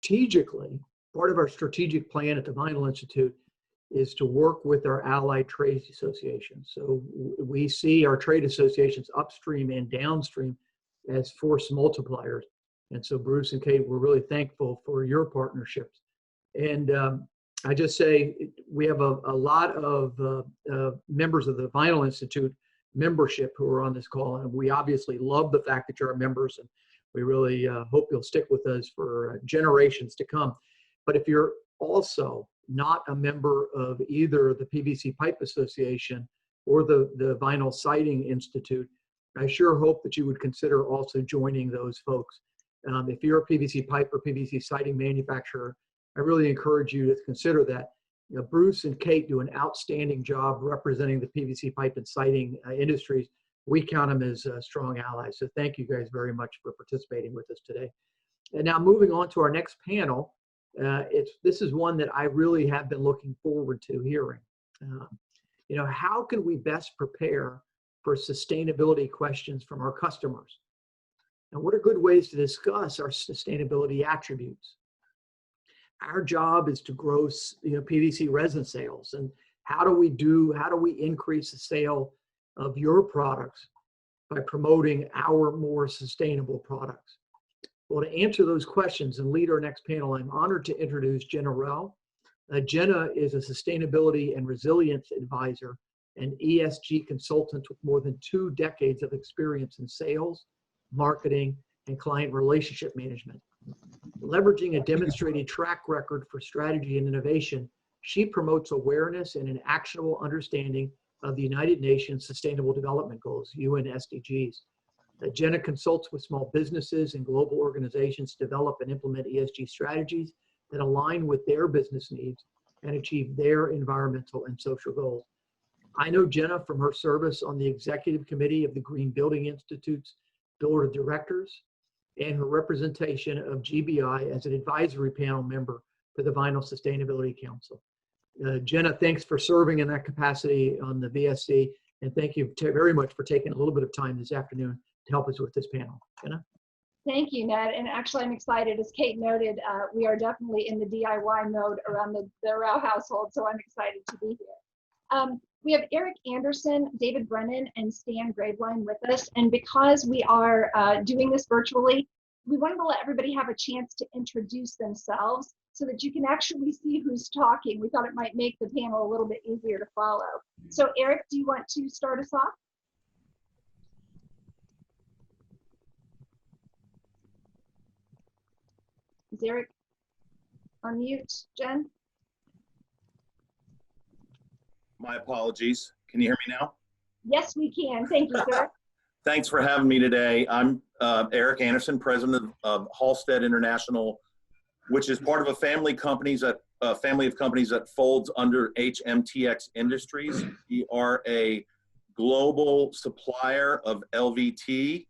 strategically, part of our strategic plan at the Vinyl Institute is to work with our allied trade associations. So we see our trade associations upstream and downstream as force multipliers. And so Bruce and Kate, we're really thankful for your partnerships. And I just say we have a lot of members of the Vinyl Institute membership who are on this call, and we obviously love the fact that you're our members, and we really hope you'll stick with us for generations to come. But if you're also not a member of either the PVC Pipe Association or the Vinyl Siding Institute, I sure hope that you would consider also joining those folks. If you're a PVC pipe or PVC siding manufacturer, I really encourage you to consider that. You know, Bruce and Kate do an outstanding job representing the PVC pipe and siding industries. We count them as strong allies. So thank you guys very much for participating with us today. And now moving on to our next panel, this is one that I really have been looking forward to hearing. You know, how can we best prepare for sustainability questions from our customers? And what are good ways to discuss our sustainability attributes? Our job is to grow, PVC resin sales, and how do we increase the sale of your products by promoting our more sustainable products? Well, to answer those questions and lead our next panel, I'm honored to introduce Jenna Rowe. Jenna is a sustainability and resilience advisor and ESG consultant with more than 2 decades of experience in sales, marketing, and client relationship management. Leveraging a demonstrated track record for strategy and innovation, she promotes awareness and an actionable understanding of the United Nations Sustainable Development Goals, UN SDGs. Jenna consults with small businesses and global organizations to develop and implement ESG strategies that align with their business needs and achieve their environmental and social goals. I know Jenna from her service on the executive committee of the Green Building Institute's board of directors and her representation of GBI as an advisory panel member for the Vinyl Sustainability Council. Jenna, thanks for serving in that capacity on the VSC, and thank you very much for taking a little bit of time this afternoon to help us with this panel. Jenna? Thank you, Ned. And actually, I'm excited. As Kate noted, we are definitely in the DIY mode around the Rowe household, so I'm excited to be here. We have Eric Anderson, David Brennan, and Stan Graveline with us. And because we are doing this virtually, we wanted to let everybody have a chance to introduce themselves so that you can actually see who's talking. We thought it might make the panel a little bit easier to follow. So Eric, do you want to start us off? Is Eric on mute, Jen? My apologies. Can you hear me now? Yes, we can. Thank you, sir. Thanks for having me today. I'm Eric Anderson, president of Halstead International, which is part of a family of companies that folds under HMTX Industries. We are a global supplier of LVT.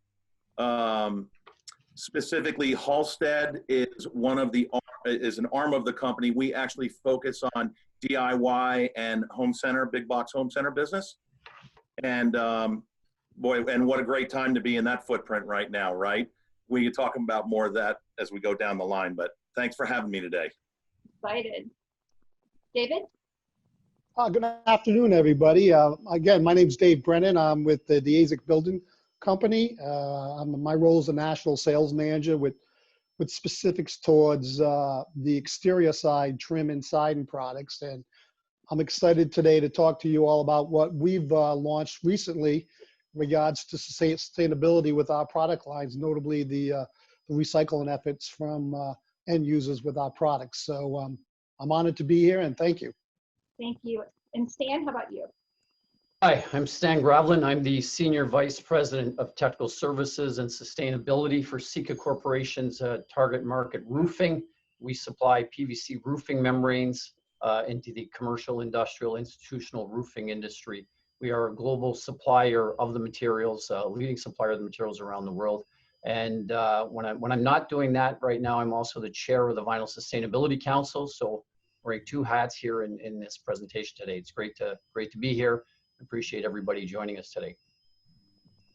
Specifically, Halstead is an arm of the company. We actually focus on DIY and home center, big box home center business. And boy, and what a great time to be in that footprint right now, right? We can talk about more of that as we go down the line, but thanks for having me today. Excited. David? Good afternoon, everybody. Again, my name is Dave Brennan. I'm with the AZEK Building Company. My role is a national sales manager with specifics towards the exterior side, trim and siding products. And I'm excited today to talk to you all about what we've launched recently in regards to sustainability with our product lines, notably the recycling efforts from end users with our products. So I'm honored to be here, and thank you. Thank you. And Stan, how about you? Hi, I'm Stan Graveline. I'm the Senior Vice President of Technical Services and Sustainability for Sika Corporation's Target Market Roofing. We supply PVC roofing membranes into the commercial, industrial, institutional roofing industry. We are a global supplier of the materials, leading supplier of the materials around the world. And when I'm not doing that right now, I'm also the chair of the Vinyl Sustainability Council. So wearing 2 hats here in this presentation today. It's great to be here. Appreciate everybody joining us today.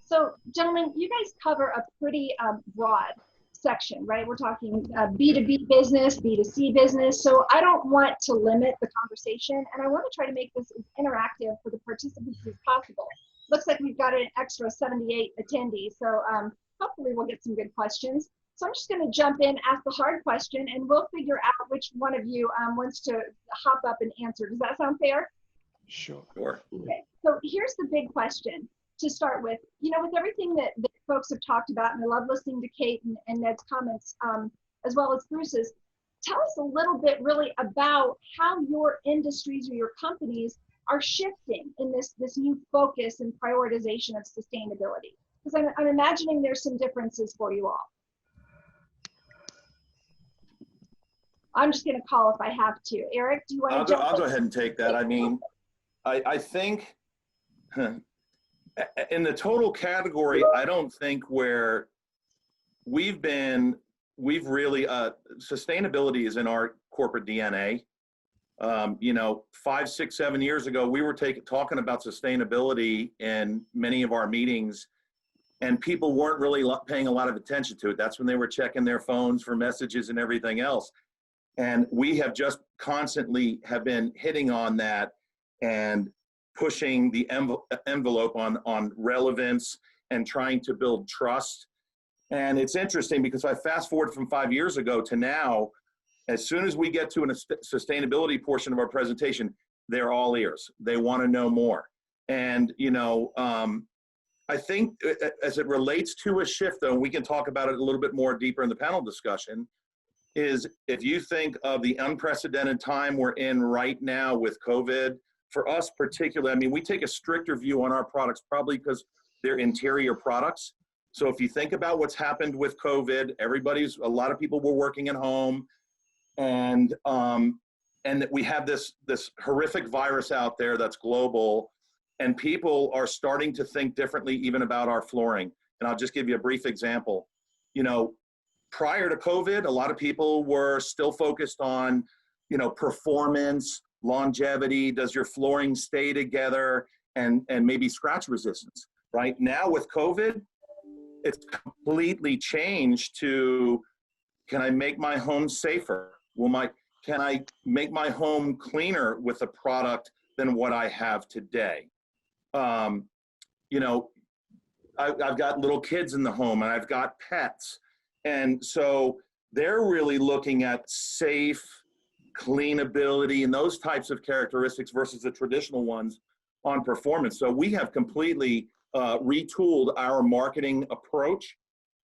So, gentlemen, you guys cover a pretty broad section, right? We're talking B2B business, B2C business. So I don't want to limit the conversation, and I want to try to make this as interactive for the participants as possible. Looks like we've got an extra 78 attendees, so hopefully we'll get some good questions. So I'm just going to jump in, ask the hard question, and we'll figure out which one of you wants to hop up and answer. Does that sound fair? Sure. Sure. Okay, so here's the big question to start with. You know, with everything that folks have talked about, and I love listening to Kate and Ned's comments, as well as Bruce's, tell us a little bit really about how your industries or your companies are shifting in this new focus and prioritization of sustainability. Because I'm imagining there's some differences for you all. I'm just going to call if I have to. Eric, do you want to jump in? I'll go ahead and take that. I mean, I think in the total category, I don't think where we've really, sustainability is in our corporate DNA. You know, 5, 6, 7 years ago, we were talking about sustainability in many of our meetings, and people weren't really paying a lot of attention to it. That's when they were checking their phones for messages and everything else. And we have just constantly have been hitting on that and pushing the envelope on relevance and trying to build trust. And it's interesting because I fast forward from 5 years ago to now, as soon as we get to a sustainability portion of our presentation, they're all ears. They want to know more. And, you know, I think as it relates to a shift, though, we can talk about it a little bit more deeper in the panel discussion, is if you think of the unprecedented time we're in right now with COVID, for us particularly, I mean, we take a stricter view on our products probably because they're interior products. So if you think about what's happened with COVID, a lot of people were working at home, and that we have this horrific virus out there that's global, and people are starting to think differently even about our flooring. And I'll just give you a brief example. You know, prior to COVID, a lot of people were still focused on, you know, performance, longevity, does your flooring stay together, and maybe scratch resistance. Right now with COVID, it's completely changed to, can I make my home safer? Can I make my home cleaner with a product than what I have today? You know, I've got little kids in the home and I've got pets. And so they're really looking at safe, cleanability, and those types of characteristics versus the traditional ones on performance. So we have completely retooled our marketing approach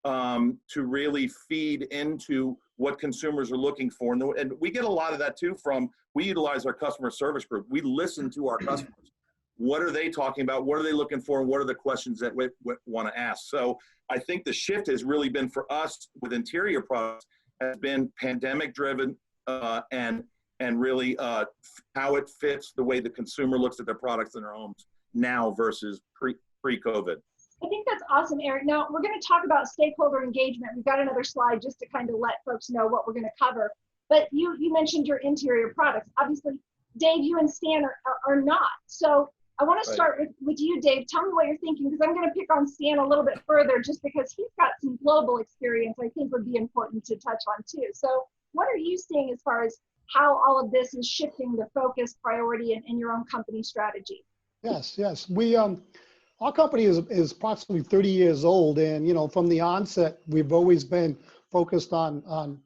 to really feed into what consumers are looking for. And we get a lot of that too we utilize our customer service group. We listen to our customers. What are they talking about? What are they looking for? And what are the questions that we want to ask? So I think the shift has really been for us with interior products has been pandemic driven and really how it fits the way the consumer looks at their products in their homes now versus pre-COVID. I think that's awesome, Eric. Now we're going to talk about stakeholder engagement. We've got another slide just to kind of let folks know what we're going to cover. But you mentioned your interior products. Obviously, Dave, you and Stan are not. So I want to start with you, Dave. Tell me what you're thinking, because I'm going to pick on Stan a little bit further just because he's got some global experience I think would be important to touch on too. So what are you seeing as far as how all of this is shifting the focus, priority, and your own company strategy? Yes. We our company is approximately 30 years old, and you know, from the onset, we've always been focused on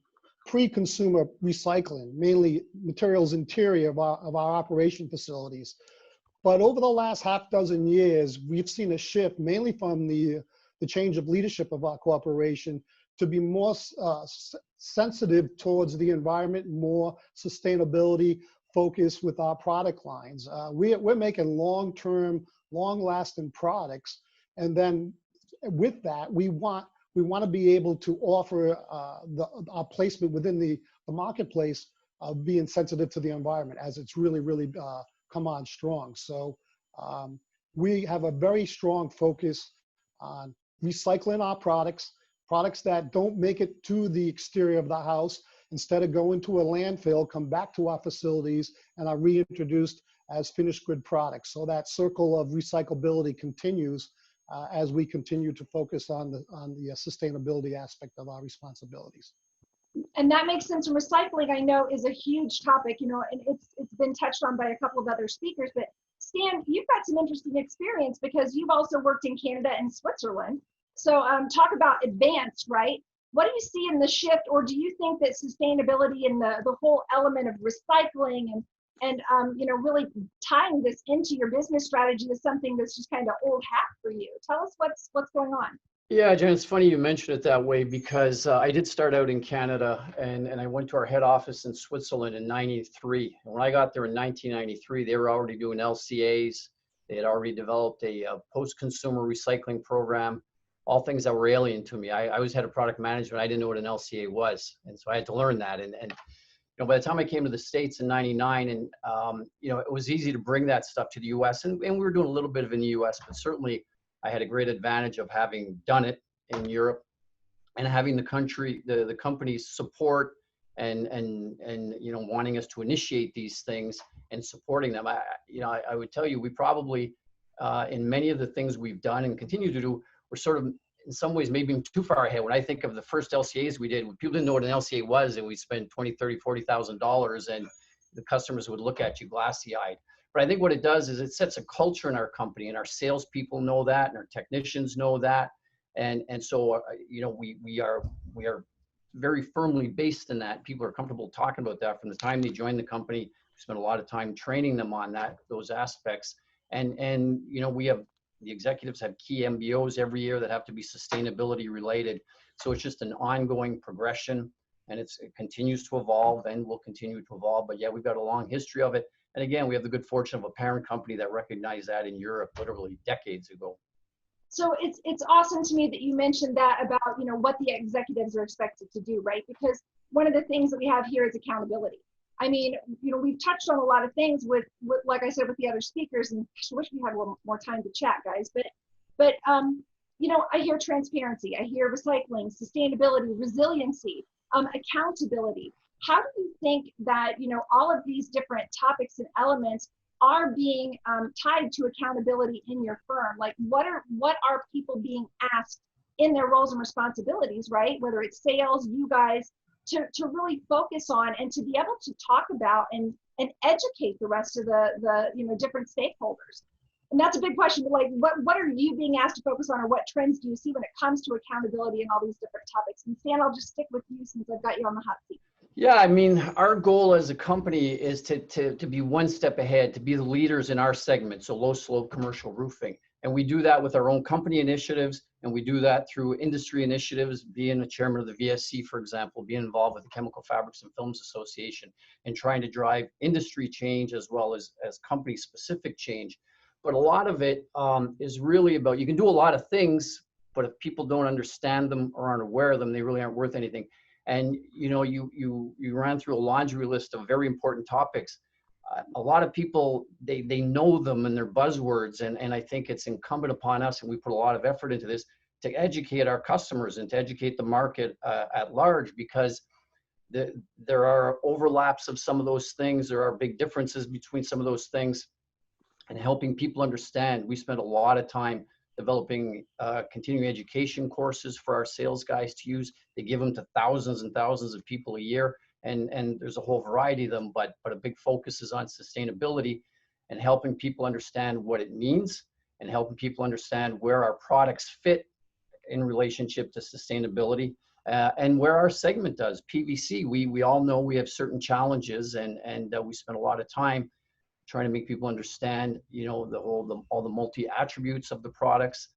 pre-consumer recycling, mainly materials interior of our operation facilities. But over the last half dozen years, we've seen a shift, mainly from the change of leadership of our corporation, to be more sensitive towards the environment, more sustainability focused with our product lines. We're making long-term, long-lasting products, and then with that, we want to be able to offer our placement within the marketplace of being sensitive to the environment, as it's really come on strong. So we have a very strong focus on recycling our products that don't make it to the exterior of the house. Instead of going to a landfill, come back to our facilities and are reintroduced as finished good products. So that circle of recyclability continues. as we continue to focus on the sustainability aspect of our responsibilities. And that makes sense. And recycling, I know, is a huge topic, you know, and it's been touched on by a couple of other speakers. But Stan, you've got some interesting experience because you've also worked in Canada and Switzerland. So talk about advanced, right? What do you see in the shift, or do you think that sustainability and the whole element of recycling and you know, really tying this into your business strategy is something that's just kind of old hat for you? Tell us what's going on. Yeah, Jen, it's funny you mentioned it that way because I did start out in Canada and I went to our head office in Switzerland in '93. And when I got there in 1993, they were already doing LCAs. They had already developed a post-consumer recycling program, all things that were alien to me. I always had a product management. I didn't know what an LCA was. And so I had to learn that. And you know, by the time I came to the States in '99, and you know, it was easy to bring that stuff to the US. And we were doing a little bit of it in the US, but certainly I had a great advantage of having done it in Europe and having the company's support and you know, wanting us to initiate these things and supporting them. I would tell you, we probably in many of the things we've done and continue to do, we're sort of in some ways maybe too far ahead. When I think of the first LCAs we did, people didn't know what an LCA was, and we spent $20,000, $30,000, $40,000, and the customers would look at you glassy-eyed. But I think what it does is it sets a culture in our company, and our salespeople know that, and our technicians know that, and so you know, we are very firmly based in that. People are comfortable talking about that from the time they join the company. We spend a lot of time training them on those aspects, and you know, the executives have key MBOs every year that have to be sustainability related. So it's just an ongoing progression, and it continues to evolve and will continue to evolve. But yeah, we've got a long history of it. And again, we have the good fortune of a parent company that recognized that in Europe literally decades ago. So it's awesome to me that you mentioned that about, you know, what the executives are expected to do, right? Because one of the things that we have here is accountability. I mean, you know, we've touched on a lot of things with like I said, with the other speakers, and I wish we had a little more time to chat, guys. But you know, I hear transparency, I hear recycling, sustainability, resiliency, accountability. How do you think that, you know, all of these different topics and elements are being tied to accountability in your firm? Like, what are people being asked in their roles and responsibilities, right? Whether it's sales, you guys, to really focus on and to be able to talk about and educate the rest of the you know, different stakeholders. And that's a big question. Like, what are you being asked to focus on, or what trends do you see when it comes to accountability and all these different topics? And Stan, I'll just stick with you since I've got you on the hot seat. Yeah, I mean, our goal as a company is to be one step ahead, to be the leaders in our segment, so low slope commercial roofing. And we do that with our own company initiatives, and we do that through industry initiatives, being the chairman of the VSC, for example, being involved with the Chemical Fabrics and Films Association, and trying to drive industry change as well as company specific change. But a lot of it is really about, you can do a lot of things, but if people don't understand them or aren't aware of them, they really aren't worth anything. And you know, you ran through a laundry list of very important topics. A lot of people, they know them and they're buzzwords, and I think it's incumbent upon us, and we put a lot of effort into this, to educate our customers and to educate the market at large, because there are overlaps of some of those things. There are big differences between some of those things, and helping people understand. We spend a lot of time developing continuing education courses for our sales guys to use. They give them to thousands and thousands of people a year, and there's a whole variety of them, but a big focus is on sustainability and helping people understand what it means and helping people understand where our products fit in relationship to sustainability and where our segment does. PVC, we all know we have certain challenges, and we spend a lot of time trying to make people understand, you know, all the multi-attributes of the products,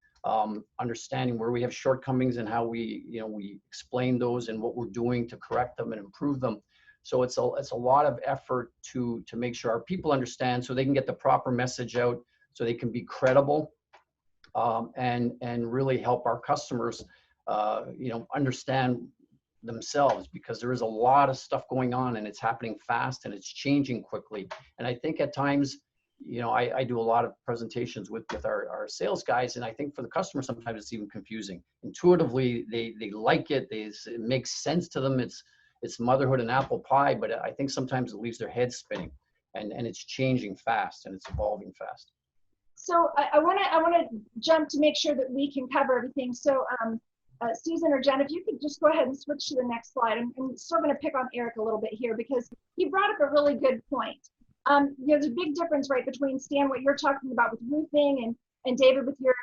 understanding where we have shortcomings and how we explain those and what we're doing to correct them and improve them. So it's a lot of effort to make sure our people understand, so they can get the proper message out, so they can be credible, and really help our customers, you know, understand themselves, because there is a lot of stuff going on and it's happening fast and it's changing quickly. And I think at times, you know, I do a lot of presentations with our sales guys, and I think for the customer sometimes it's even confusing. Intuitively they like it, it makes sense to them, it's motherhood and apple pie, but I think sometimes it leaves their head spinning, and it's changing fast and it's evolving fast. So I want to jump to make sure that we can cover everything. So Susan or Jen, if you could just go ahead and switch to the next slide. I'm still going to pick on Eric a little bit here because he brought up a really good point. There's a big difference, right, between Stan, what you're talking about with roofing, and David with your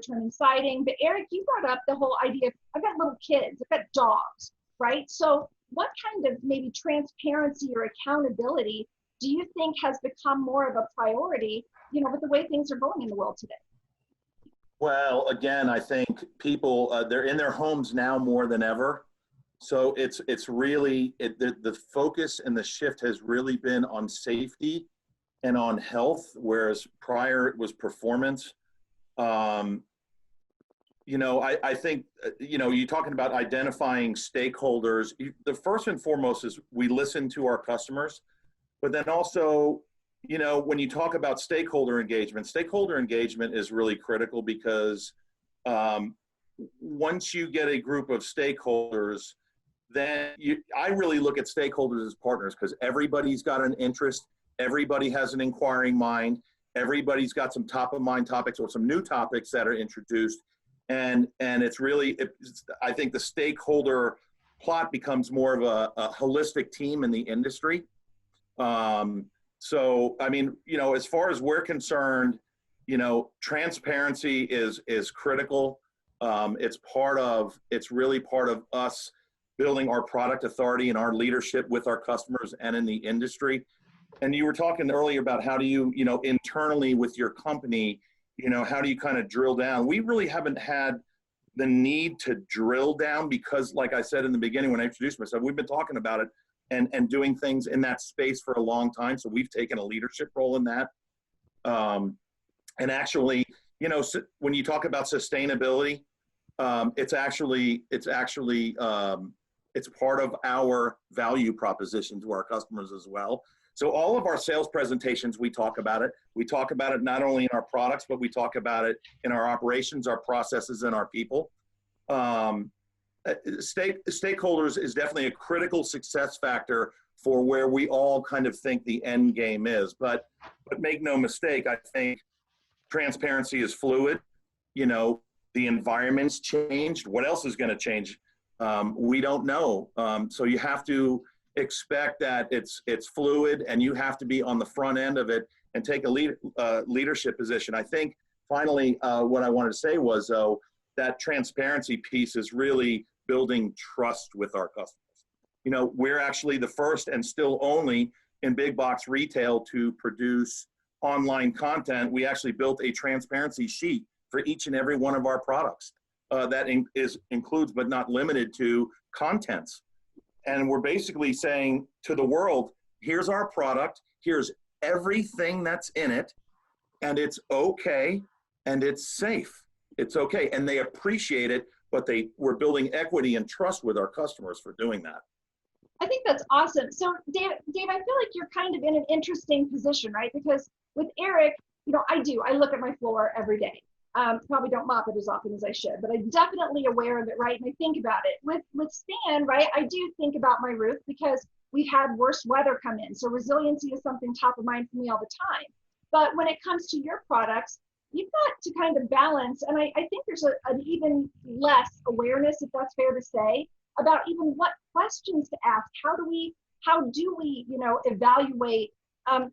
term in siding. But Eric, you brought up the whole idea of, I've got little kids, I've got dogs, right? So what kind of maybe transparency or accountability do you think has become more of a priority, with the way things are going in the world today? Well, again, I think people, they're in their homes now more than ever. So it's really, the focus and the shift has really been on safety and on health, whereas prior it was performance. I think, you're talking about identifying stakeholders. The first and foremost is we listen to our customers, but then also, when you talk about stakeholder engagement is really critical because once you get a group of stakeholders, then I really look at stakeholders as partners because everybody's got an interest, everybody has an inquiring mind, everybody's got some top of mind topics or some new topics that are introduced. And it's really, I think the stakeholder plot becomes more of a holistic team in the industry. So, I mean, as far as we're concerned, transparency is critical. It's really part of us building our product authority and our leadership with our customers and in the industry. And you were talking earlier about how do you, internally with your company, how do you kind of drill down? We really haven't had the need to drill down because, like I said in the beginning when I introduced myself, we've been talking about it and doing things in that space for a long time. So we've taken a leadership role in that. And actually, when you talk about sustainability, it's part of our value proposition to our customers as well. So all of our sales presentations, we talk about it. We talk about it not only in our products, but we talk about it in our operations, our processes, and our people. Stakeholders is definitely a critical success factor for where we all kind of think the end game is. But make no mistake, I think transparency is fluid. The environment's changed. What else is going to change? We don't know. So you have to expect that it's fluid, and you have to be on the front end of it and take a leadership position. I think finally, what I wanted to say was, though, that transparency piece is really building trust with our customers. We're actually the first and still only in big box retail to produce online content. We actually built a transparency sheet for each and every one of our products that includes but not limited to contents. And we're basically saying to the world, here's our product, here's everything that's in it, and it's okay, and it's safe. It's okay, and they appreciate it, but we're building equity and trust with our customers for doing that. I think that's awesome. So Dave, I feel like you're kind of in an interesting position, right? Because with Eric, I look at my floor every day. Probably don't mop it as often as I should, but I'm definitely aware of it, right? And I think about it. With Stan, right, I do think about my roof because we've had worse weather come in. So resiliency is something top of mind for me all the time. But when it comes to your products, you've got to kind of balance, and I think there's an even less awareness, if that's fair to say, about even what questions to ask. How do we evaluate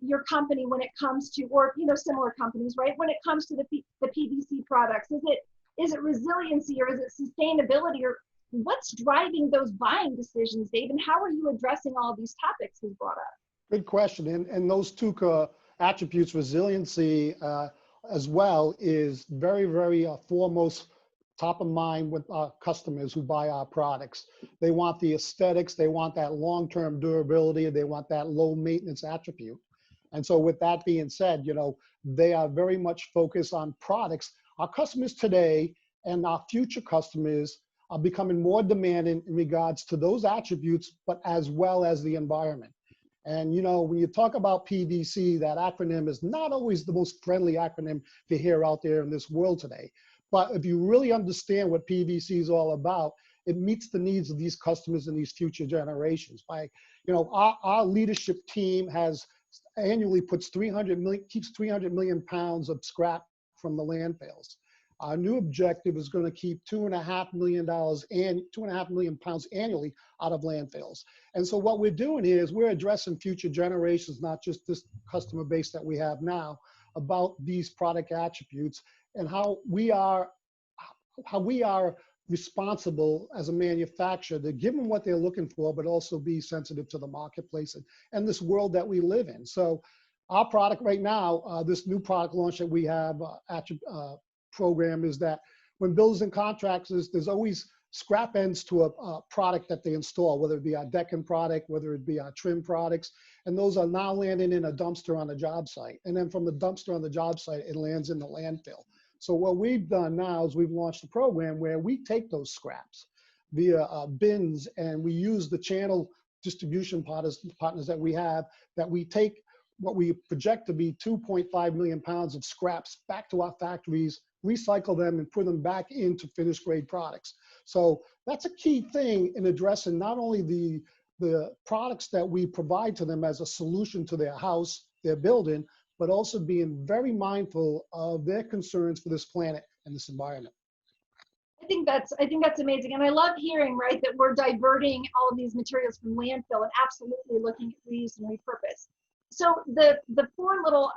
your company when it comes to, or similar companies, right? When it comes to the PVC products, is it resiliency, or is it sustainability, or what's driving those buying decisions, Dave? And how are you addressing all of these topics he's brought up? Good question. And those two attributes, resiliency as well, is very, very foremost top of mind with our customers who buy our products. They want the aesthetics, they want that long-term durability, they want that low maintenance attribute. And so with that being said, they are very much focused on products. Our customers today and our future customers are becoming more demanding in regards to those attributes, but as well as the environment. And when you talk about PVC, that acronym is not always the most friendly acronym to hear out there in this world today. But if you really understand what PVC is all about, it meets the needs of these customers and these future generations. Our leadership team has annually keeps 300 million pounds of scrap from the landfills. Our new objective is going to keep $2.5 million and 2.5 million pounds annually out of landfills. And so what we're doing here is we're addressing future generations, not just this customer base that we have now, about these product attributes and how we are responsible as a manufacturer to give them what they're looking for, but also be sensitive to the marketplace and this world that we live in. So our product right now, this new product launch that we have program is that when builders and contractors, there's always scrap ends to a product that they install, whether it be our decking product, whether it be our trim products, and those are now landing in a dumpster on a job site. And then from the dumpster on the job site, it lands in the landfill. So what we've done now is we've launched a program where we take those scraps via bins, and we use the channel distribution partners that we have, that we take what we project to be 2.5 million pounds of scraps back to our factories, recycle them, and put them back into finished grade products. So that's a key thing in addressing not only the products that we provide to them as a solution to their house, their building, but also being very mindful of their concerns for this planet and this environment. I think that's amazing. And I love hearing, right, that we're diverting all of these materials from landfill and absolutely looking at reuse and repurpose. So the four little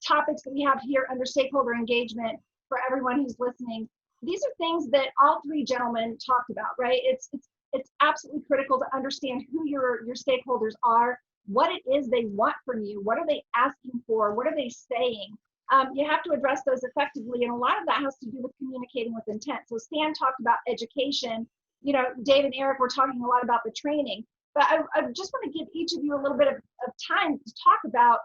topics that we have here under stakeholder engagement for everyone who's listening, these are things that all three gentlemen talked about, right? It's absolutely critical to understand who your stakeholders are, what it is they want from you, what are they asking for, what are they saying. You have to address those effectively, and a lot of that has to do with communicating with intent. So Stan talked about education. You know, Dave and Eric were talking a lot about the training, but I just want to give each of you a little bit of time to talk about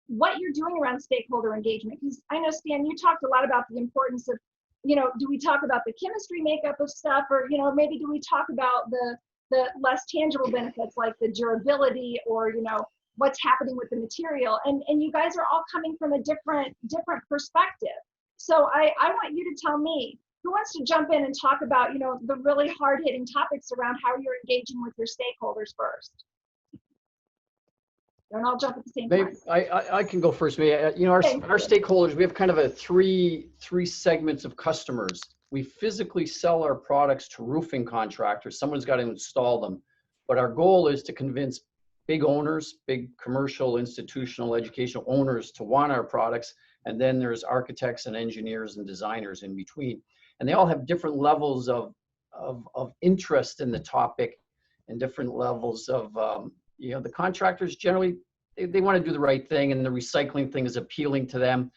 what you're doing around stakeholder engagement. Because I know, Stan, you talked a lot about the importance of, you know, do we talk about the chemistry makeup of stuff, or, you know, maybe do we talk about the less tangible benefits like the durability, or, you know, what's happening with the material, and you guys are all coming from a different perspective. So I want you to tell me, who wants to jump in and talk about, you know, the really hard-hitting topics around how you're engaging with your stakeholders first? And I'll jump at the same time. I can go first. You know, our stakeholders, we have kind of a three segments of customers. We physically sell our products to roofing contractors. Someone's got to install them. But our goal is to convince big owners, big commercial, institutional, educational owners to want our products. And then there's architects and engineers and designers in between. And they all have different levels of interest in the topic and different levels of, you know, the contractors generally, they want to do the right thing, and the recycling thing is appealing to them,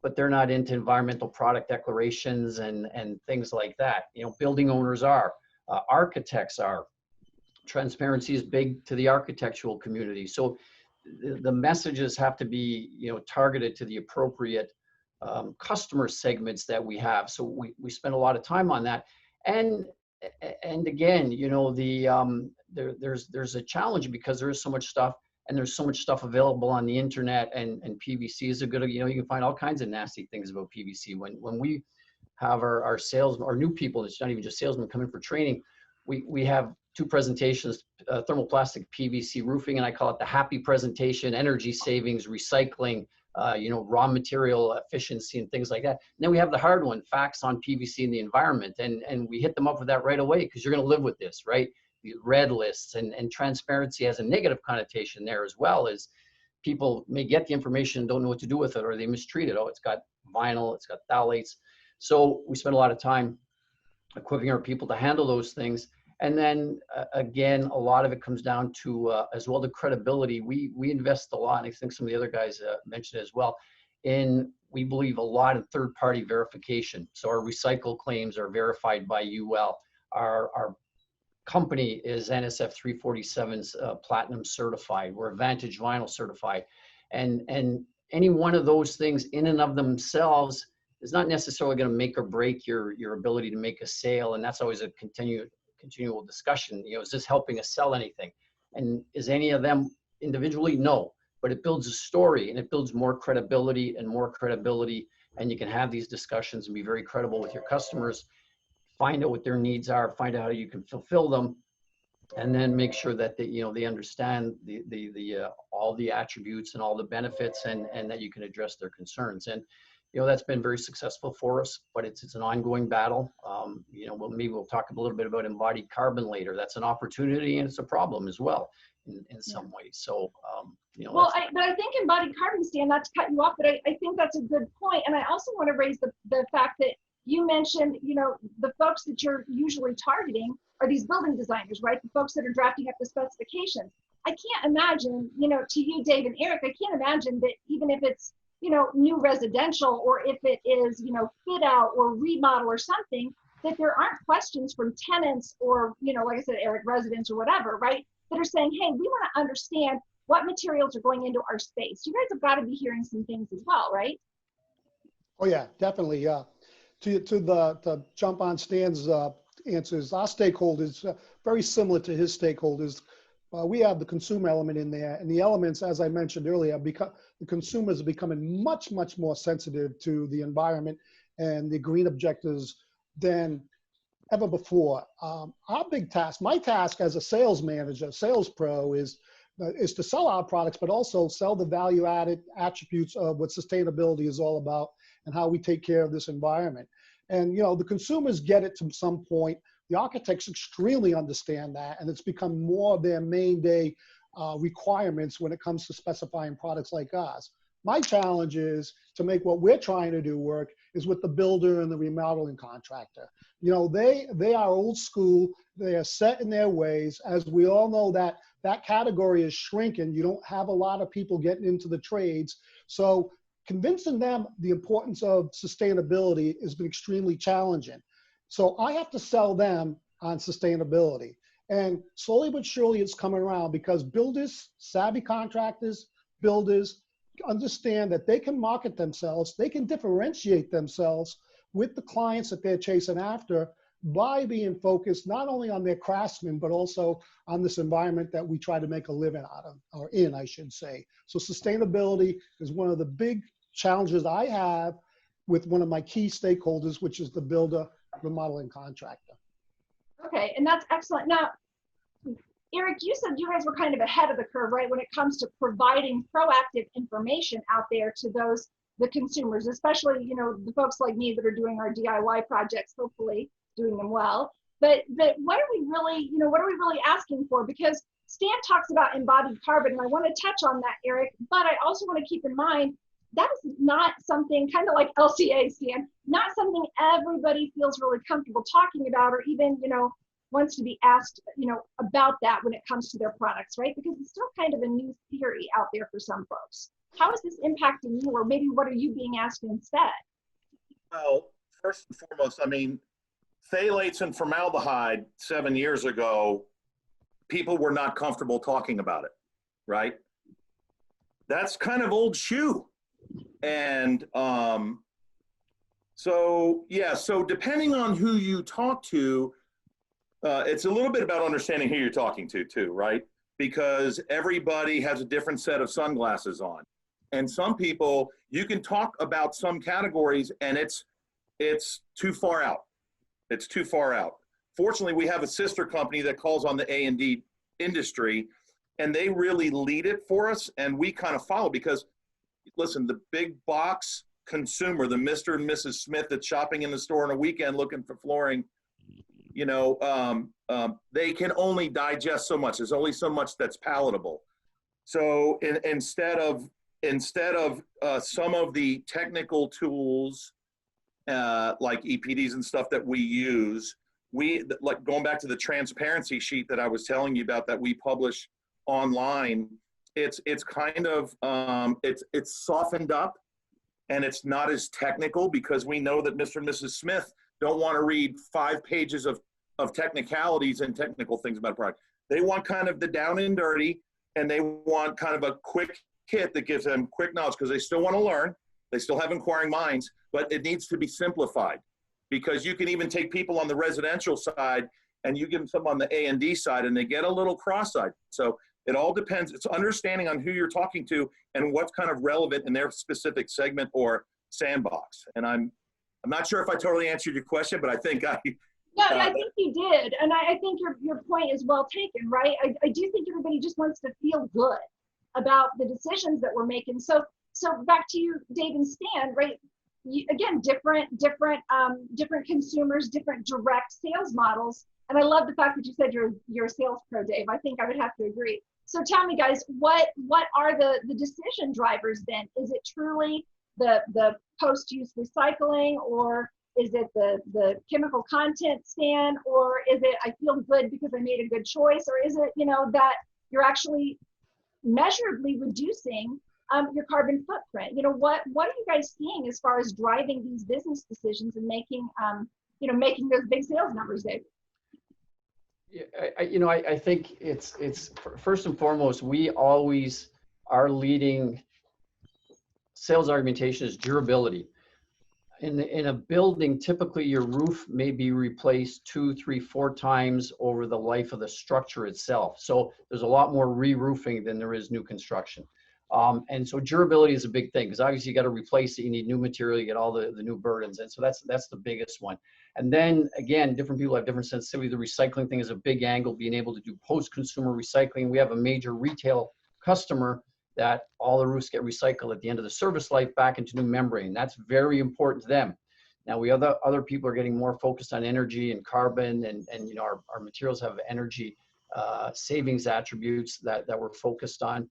but they're not into environmental product declarations and things like that. You know, building owners are, architects are. Transparency is big to the architectural community. So the messages have to be, you know, targeted to the appropriate customer segments that we have. So we spend a lot of time on that. And again, you know, there's a challenge because there is so much stuff, and there's so much stuff available on the internet, and PVC is a good, you know, you can find all kinds of nasty things about PVC. When we have our new people, it's not even just salesmen, come in for training, we have two presentations, thermoplastic PVC roofing, and I call it the happy presentation, energy savings, recycling, you know, raw material efficiency and things like that. And then we have the hard one, facts on PVC and the environment. And we hit them up with that right away, because you're going to live with this, right? The red lists, and transparency has a negative connotation there as well, as people may get the information and don't know what to do with it, or they mistreat it. Oh, it's got vinyl, it's got phthalates. So we spend a lot of time equipping our people to handle those things. And then again, a lot of it comes down to as well the credibility. We invest a lot, and I think some of the other guys mentioned it as well, we believe a lot in third-party verification. So our recycle claims are verified by UL. Our company is NSF 347's platinum certified. We're Vantage Vinyl certified, and any one of those things in and of themselves is not necessarily going to make or break your ability to make a sale. And that's always a continual discussion. You know, is this helping us sell anything? And is any of them individually? No, but it builds a story, and it builds more credibility and more credibility. And you can have these discussions and be very credible with your customers, find out what their needs are, find out how you can fulfill them. and then make sure that they understand all the attributes and all the benefits, and that you can address their concerns. And that's been very successful for us, but it's an ongoing battle. Maybe we'll talk a little bit about embodied carbon later. That's an opportunity and it's a problem as well in some ways. So, well, but I think embodied carbon, Stan, not to cut you off, but I think that's a good point. And I also want to raise the fact that you mentioned, the folks that you're usually targeting are these building designers, right? The folks that are drafting up the specifications. I can't imagine, to you, Dave and Eric, I can't imagine that even if it's, new residential, or if it is, fit out or remodel or something, that there aren't questions from tenants or, like I said, Eric, residents or whatever, right? That are saying, hey, we want to understand what materials are going into our space. You guys have got to be hearing some things as well, right? Oh yeah, definitely. To jump on Stan's answers, our stakeholders, very similar to his stakeholders. We have the consumer element in there, and the elements, as I mentioned earlier, the consumers are becoming much, much more sensitive to the environment and the green objectives than ever before. Our big task, my task as a sales manager, sales pro, is to sell our products, but also sell the value-added attributes of what sustainability is all about and how we take care of this environment. And the consumers get it to some point. The architects extremely understand that, and it's become more of their main day requirements when it comes to specifying products like ours. My challenge is to make what we're trying to do work is with the builder and the remodeling contractor. They are old school. They are set in their ways. As we all know, that category is shrinking. You don't have a lot of people getting into the trades. So convincing them the importance of sustainability has been extremely challenging. So I have to sell them on sustainability. And slowly but surely it's coming around, because builders, savvy contractors, builders understand that they can market themselves, they can differentiate themselves with the clients that they're chasing after by being focused not only on their craftsmen, but also on this environment that we try to make a living out of, or in, I should say. So sustainability is one of the big challenges I have with one of my key stakeholders, which is the builder, remodeling contractor. Okay, and that's excellent. Now, Eric, you said you guys were kind of ahead of the curve, right, when it comes to providing proactive information out there to the consumers, especially, the folks like me that are doing our DIY projects, hopefully doing them well. But what are we really asking for? Because Stan talks about embodied carbon, and I want to touch on that, Eric, but I also want to keep in mind that is not something, kind of like LCAs, Stan, not something everybody feels really comfortable talking about, or even, wants to be asked, about that when it comes to their products, right? Because it's still kind of a new theory out there for some folks. How is this impacting you, or maybe what are you being asked instead? Well, first and foremost, phthalates and formaldehyde 7 years ago, people were not comfortable talking about it, right? That's kind of old shoe. And so depending on who you talk to, it's a little bit about understanding who you're talking to too, right? Because everybody has a different set of sunglasses on. And some people, you can talk about some categories and it's too far out. It's too far out. Fortunately, we have a sister company that calls on the A&D industry, and they really lead it for us, and we kind of follow, because listen, the big box consumer, the Mr. and Mrs. Smith that's shopping in the store on a weekend looking for flooring, they can only digest so much. There's only so much that's palatable. So instead of some of the technical tools like EPDs and stuff that we use, like going back to the transparency sheet that I was telling you about that we publish online, it's kind of it's softened up, and it's not as technical, because we know that Mr. and Mrs. Smith don't want to read 5 pages of technicalities and technical things about a product. They want kind of the down and dirty, and they want kind of a quick hit that gives them quick knowledge, because they still want to learn. They still have inquiring minds, but it needs to be simplified, because you can even take people on the residential side and you give them some on the A&D side, and they get a little cross-eyed. So it all depends. It's understanding on who you're talking to and what's kind of relevant in their specific segment or sandbox. And I'm not sure if I totally answered your question, but I think I No, I think you did. And I think your point is well taken, right? I do think everybody just wants to feel good about the decisions that we're making. So back to you, Dave and Stan, right? Again, different consumers, different direct sales models. And I love the fact that you said you're a sales pro, Dave. I think I would have to agree. So tell me, guys, what are the decision drivers then? Is it truly the post-use recycling, or is it the chemical content, Stan, or is it I feel good because I made a good choice, or is it that you're actually measurably reducing your carbon footprint? What are you guys seeing as far as driving these business decisions and making making those big sales numbers, Dave? Yeah, I think it's first and foremost, we always our leading sales argumentation is durability. In a building, typically your roof may be replaced 2, 3, 4 times over the life of the structure itself. So there's a lot more re-roofing than there is new construction. And so durability is a big thing, because obviously you got to replace it. You need new material, you get all the new burdens. And so that's the biggest one. And then again, different people have different sensitivity. The recycling thing is a big angle, being able to do post-consumer recycling. We have a major retail customer that all the roofs get recycled at the end of the service life back into new membrane. That's very important to them. Now other people are getting more focused on energy and carbon, and our materials have energy savings attributes that we're focused on.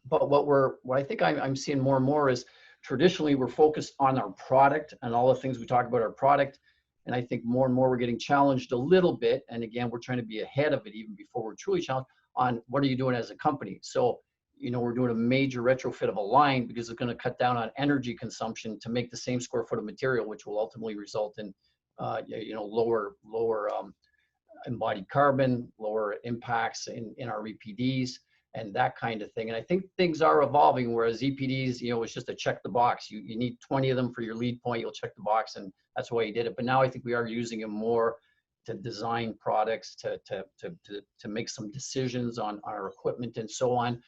But what I think I'm seeing more and more is traditionally we're focused on our product and all the things we talk about our product. And I think more and more we're getting challenged a little bit. And again, we're trying to be ahead of it even before we're truly challenged on what are you doing as a company. So, we're doing a major retrofit of a line because it's going to cut down on energy consumption to make the same square foot of material, which will ultimately result in, lower embodied carbon, lower impacts in our EPDs and that kind of thing. And I think things are evolving, whereas EPDs, it's just a check the box. You need 20 of them for your lead point, you'll check the box, and that's why you did it. But now I think we are using them more to design products, to make some decisions on our equipment and so on.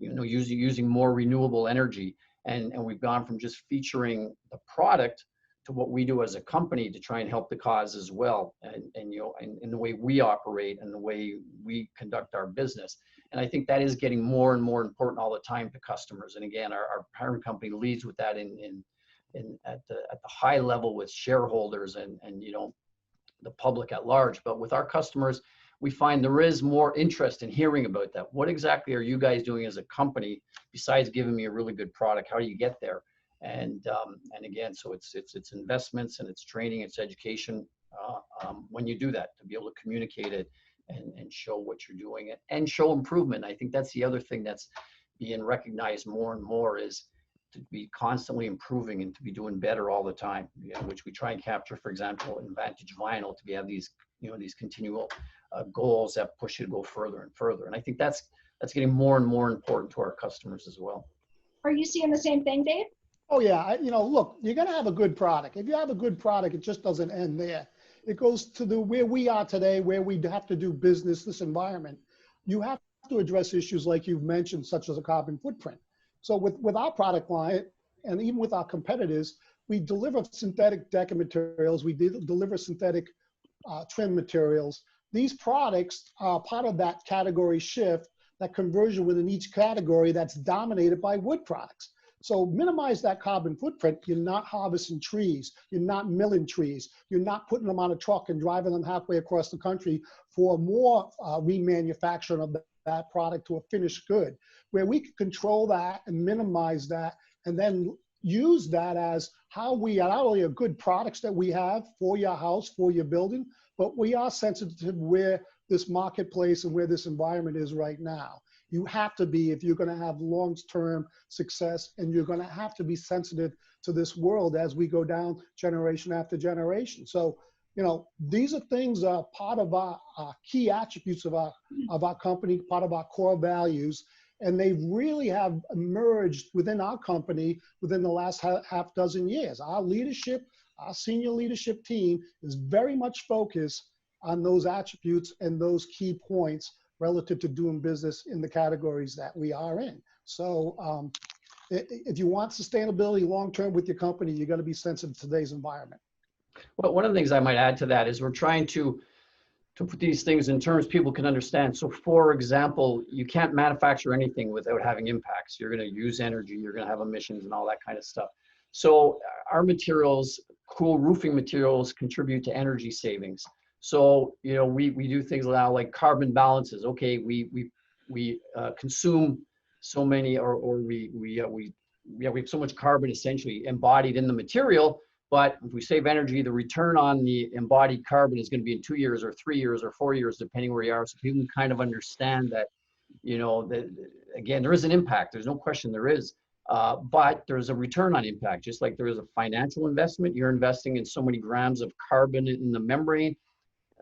Using more renewable energy, and we've gone from just featuring the product to what we do as a company to try and help the cause as well, and the way we operate and the way we conduct our business. And I think that is getting more and more important all the time to customers. And again, our parent company leads with that at the high level with shareholders and the public at large. But with our customers, we find there is more interest in hearing about that. What exactly are you guys doing as a company besides giving me a really good product? How do you get there? And again, so it's investments and it's training, it's education when you do that, to be able to communicate it and show what you're doing and show improvement. I think that's the other thing that's being recognized more and more, is to be constantly improving and to be doing better all the time, which we try and capture, for example, in Vantage Vinyl, to have these continual goals that push you to go further and further. And I think that's getting more and more important to our customers as well. Are you seeing the same thing, Dave? Oh yeah, look, you're gonna have a good product. If you have a good product, it just doesn't end there. It goes to where we are today, where we have to do business, this environment. You have to address issues like you've mentioned, such as a carbon footprint. So with our product line, and even with our competitors, we deliver synthetic decking materials, we deliver synthetic trim materials. These products are part of that category shift, that conversion within each category that's dominated by wood products. So minimize that carbon footprint. You're not harvesting trees. You're not milling trees. You're not putting them on a truck and driving them halfway across the country for more remanufacturing of that product to a finished good, where we can control that and minimize that, and then use that as how we not only are good products that we have for your house, for your building, but we are sensitive to where this marketplace and where this environment is right now. You have to be, if you're going to have long-term success, and you're going to have to be sensitive to this world as we go down generation after generation. So, these are things part of our key attributes of our company, part of our core values, and they really have emerged within our company within the last half dozen years. Our leadership, our senior leadership team is very much focused on those attributes and those key points relative to doing business in the categories that we are in. So if you want sustainability long-term with your company, you got to be sensitive to today's environment. Well, one of the things I might add to that is we're trying to put these things in terms people can understand. So for example, you can't manufacture anything without having impacts. You're going to use energy, you're going to have emissions and all that kind of stuff. So our materials, cool roofing materials, contribute to energy savings. So, you know, we do things now like carbon balances. Okay, we consume so many, or we have so much carbon essentially embodied in the material. But if we save energy, the return on the embodied carbon is going to be in 2 years or 3 years or 4 years, depending where you are. So people can kind of understand that, you know, that again, there is an impact. There's no question there is. But there's a return on impact, just like there is a financial investment. You're investing in so many grams of carbon in the membrane,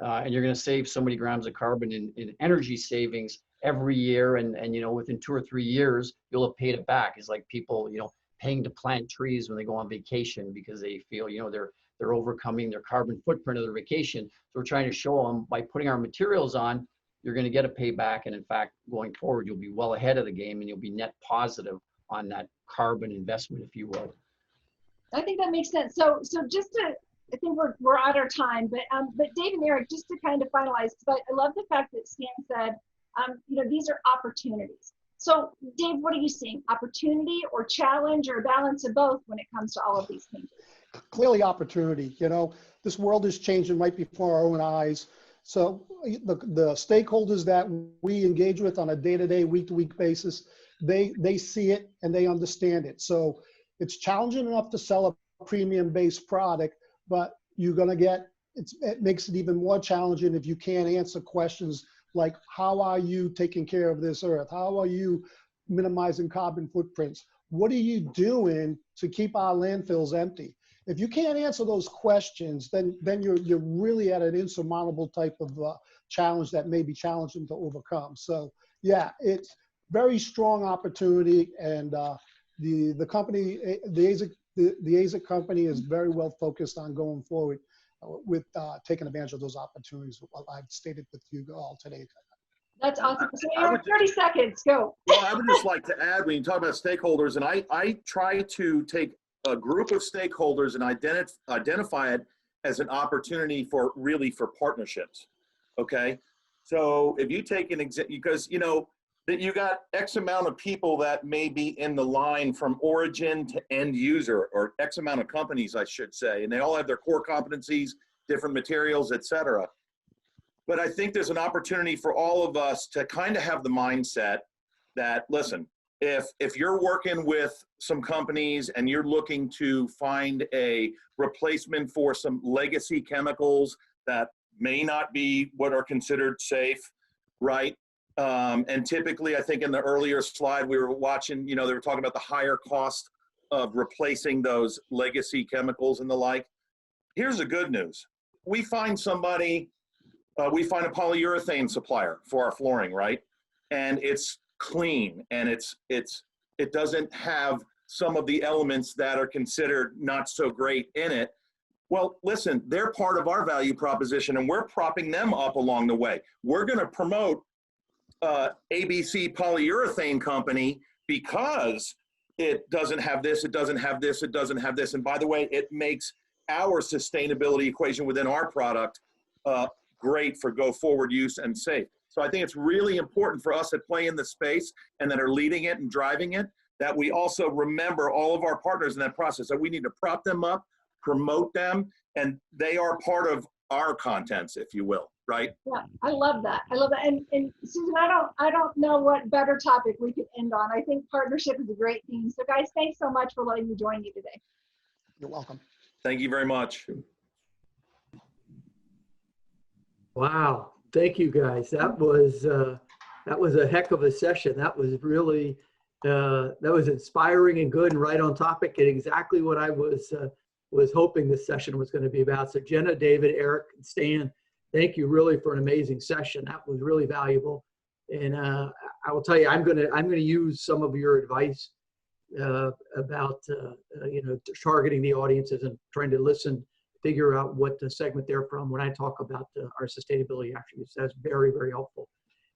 and you're going to save so many grams of carbon in energy savings every year. And, you know, within 2 or 3 years, you'll have paid it back. It's like people, you know, paying to plant trees when they go on vacation because they feel, you know, they're overcoming their carbon footprint of their vacation. So we're trying to show them by putting our materials on, you're going to get a payback. And in fact, going forward, you'll be well ahead of the game and you'll be net positive on that carbon investment, if you will. I think that makes sense. So just to, I think we're out of time, but Dave and Eric, just to kind of finalize, because I love the fact that Stan said, you know, these are opportunities. So Dave, what are you seeing? Opportunity or challenge or a balance of both when it comes to all of these changes? Clearly opportunity. You know, this world is changing right before our own eyes. So the stakeholders that we engage with on a day-to-day, week-to-week basis, they see it and they understand it. So it's challenging enough to sell a premium-based product, but you're going to get, it makes it even more challenging if you can't answer questions like, how are you taking care of this earth? How are you minimizing carbon footprints? What are you doing to keep our landfills empty? If you can't answer those questions, then you're really at an insurmountable type of challenge that may be challenging to overcome. So yeah, it's very strong opportunity, and the company, the AZEK company is very well focused on going forward with taking advantage of those opportunities I've stated with you all today. That's awesome. So Eric, 30 seconds, go. Well, I would just like to add, when you talk about stakeholders, and I try to take a group of stakeholders and identify it as an opportunity for partnerships. Okay, so if you take an example, because you know that you got X amount of people that may be in the line from origin to end user, or X amount of companies, I should say, and they all have their core competencies, different materials, etc. But I think there's an opportunity for all of us to kind of have the mindset that, listen, if you're working with some companies and you're looking to find a replacement for some legacy chemicals that may not be what are considered safe, right? And typically, I think in the earlier slide we were watching, you know, they were talking about the higher cost of replacing those legacy chemicals and the like. Here's the good news. We find somebody, we find a polyurethane supplier for our flooring, right? And it's clean, and it doesn't have some of the elements that are considered not so great in it. Well, listen, they're part of our value proposition, and we're propping them up along the way. We're going to promote ABC Polyurethane Company because it doesn't have this, it doesn't have this, it doesn't have this. And by the way, it makes our sustainability equation within our product great for go forward use and safe. So I think it's really important for us that play in the space and that are leading it and driving it, that we also remember all of our partners in that process, that we need to prop them up, promote them, and they are part of our contents, if you will, right? Yeah, I love that. I love that. And Susan, I don't know what better topic we could end on. I think partnership is a great theme. So guys, thanks so much for letting me join you today. You're welcome. Thank you very much. Wow. Thank you, guys. That was a heck of a session. That was really, that was inspiring and good and right on topic and exactly what I was hoping this session was going to be about. So Jenna, David, Eric, and Stan, thank you really for an amazing session. That was really valuable. And I will tell you, I'm going to use some of your advice about you know, targeting the audiences and trying to listen, figure out what to segment they're from when I talk about our sustainability attributes. That's very, very helpful.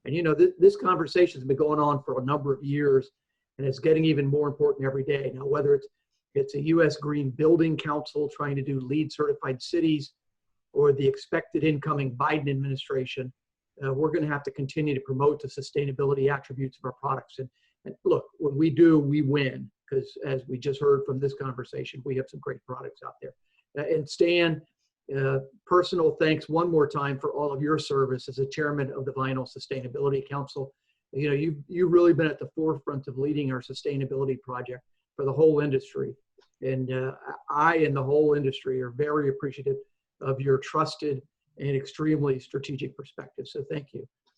And you know, this conversation has been going on for a number of years, and it's getting even more important every day. Now, whether it's it's a U.S. Green Building Council trying to do LEED certified cities, or the expected incoming Biden administration, we're going to have to continue to promote the sustainability attributes of our products. And look, when we do, we win, because as we just heard from this conversation, we have some great products out there. And Stan, personal thanks one more time for all of your service as the chairman of the Vinyl Sustainability Council. You know, you've really been at the forefront of leading our sustainability project for the whole industry. And I and the whole industry are very appreciative of your trusted and extremely strategic perspective. So thank you.